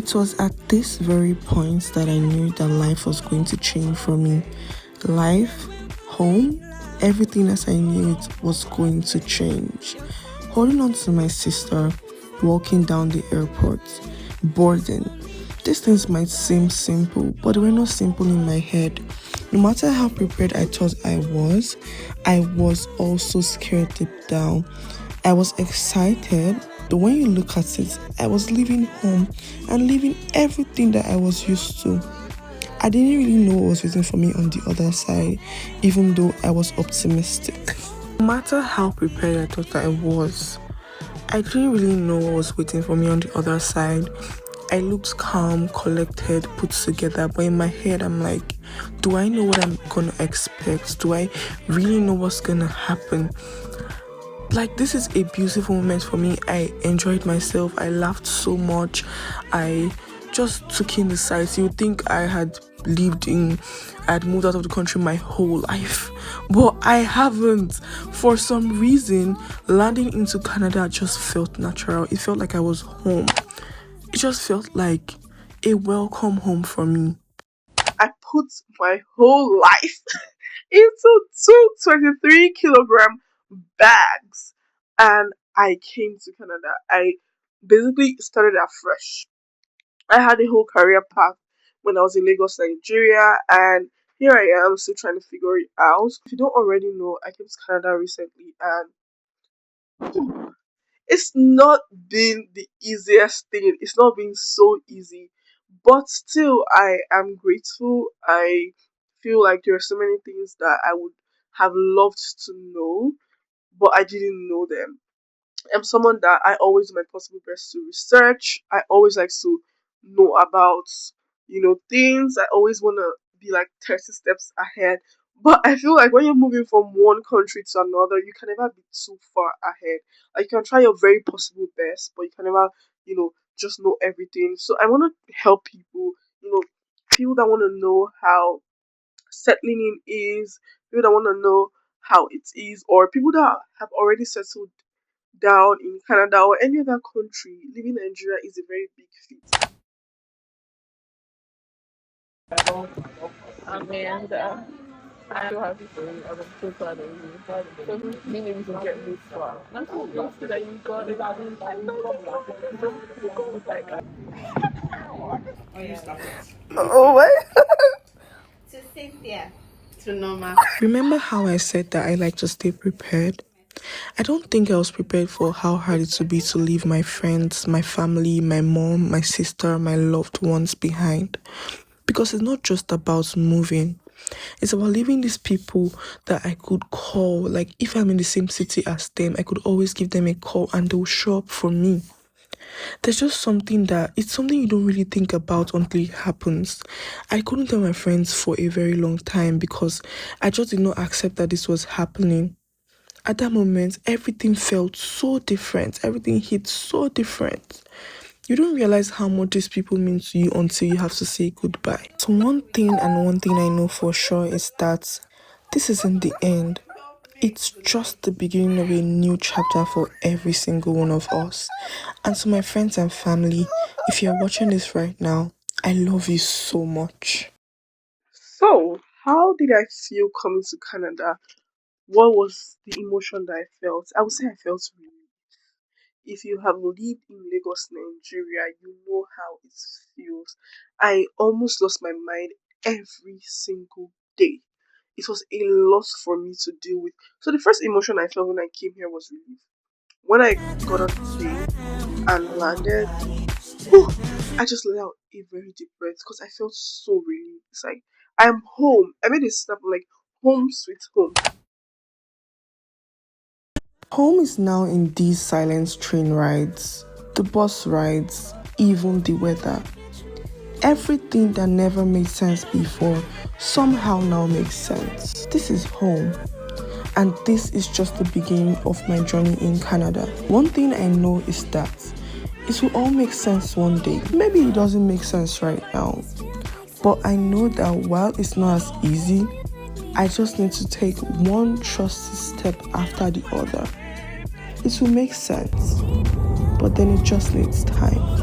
It was at this very point that I knew that life was going to change for me. Life, home, everything as I knew it was going to change. Holding on to my sister, walking down the airport, boarding. These things might seem simple, but they were not simple in my head. No matter how prepared I thought I was also scared deep down. I was excited, but when you look at it, I was leaving home and leaving everything that I was used to. I didn't really know what was waiting for me on the other side, even though I was optimistic. No matter how prepared I thought I didn't really know what was waiting for me on the other side. I looked calm, collected, put together, but in my head, I'm like, do I know what I'm gonna expect? Do I really know what's gonna happen? Like, this is a beautiful moment for me. I enjoyed myself. I laughed so much. I just took in the sights. You would think I had moved out of the country my whole life, but I haven't. For some reason, landing into Canada just felt natural. It felt like I was home. It just felt like a welcome home for me. I put my whole life into two 23-kilogram bags, and I came to Canada. I basically started afresh. I had a whole career path when I was in Lagos, Nigeria, and here I am still trying to figure it out. If you don't already know, I came to Canada recently, and it's not been the easiest thing. It's not been so easy, but still, I am grateful. I feel like there are so many things that I would have loved to know, but I didn't know them. I'm someone that I always do my possible best to research. I always like to know about, things. I always want to be like 30 steps ahead. But I feel like when you're moving from one country to another, you can never be too far ahead. Like, you can try your very possible best, but you can never, just know everything. So I want to help people, people that want to know how settling in is, people that want to know how it is, or people that have already settled down in Canada or any other country. Living in Nigeria is a very big feat. Amanda, I'm so happy for you. I'm so proud of you. So being able to get this far. I'm so happy that you got it. I know it's like Oh, what? To Cynthia. To Norma. Remember how I said that I like to stay prepared? I don't think I was prepared for how hard it would be to leave my friends, my family, my mom, my sister, my loved ones behind. Because it's not just about moving. It's about leaving these people that I could call. Like, if I'm in the same city as them, I could always give them a call and they'll show up for me. There's just it's something you don't really think about until it happens. I couldn't tell my friends for a very long time because I just did not accept that this was happening. At that moment, everything felt so different. Everything hit so different. You don't realize how much these people mean to you until you have to say goodbye. So one thing I know for sure is that this isn't the end. It's just the beginning of a new chapter for every single one of us. And to my friends and family, if you're watching this right now, I love you so much. So, how did I feel coming to Canada? What was the emotion that I felt? I would say I felt relief. If you have lived in Lagos, Nigeria, you know how it feels. I almost lost my mind every single day. It was a lot for me to deal with. So the first emotion I felt when I came here was relief. When I got on the plane and landed, whew, I just let out a very deep breath because I felt so relieved. It's like I'm home. I made a snap like home sweet home. Home is now in these silent train rides, the bus rides, even the weather. Everything that never made sense before somehow now makes sense. This is home. And this is just the beginning of my journey in Canada. One thing I know is that it will all make sense one day. Maybe it doesn't make sense right now, but I know that while it's not as easy, I just need to take one trusted step after the other. It will make sense, but then it just needs time.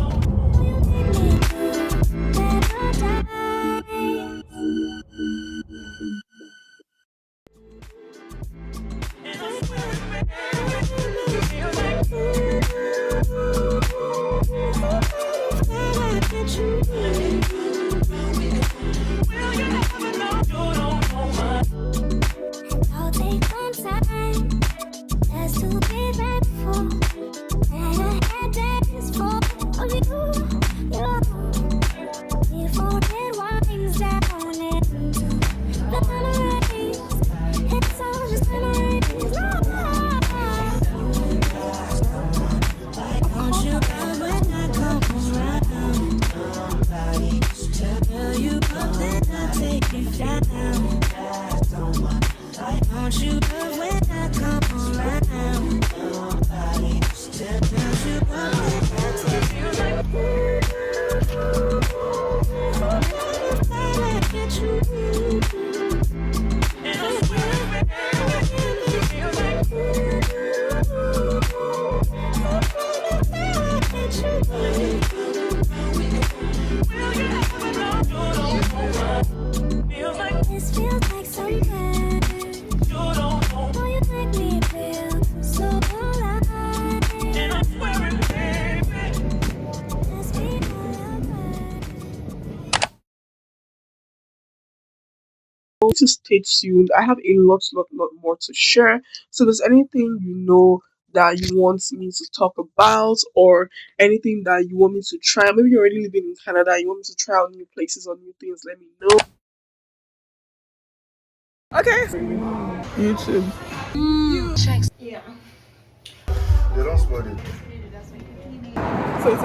To stay tuned. I have a lot more to share. So, if there's anything that you want me to talk about, or anything that you want me to try, maybe you're already living in Canada, you want me to try out new places or new things, let me know. Okay. YouTube. They don't spoil it. So it's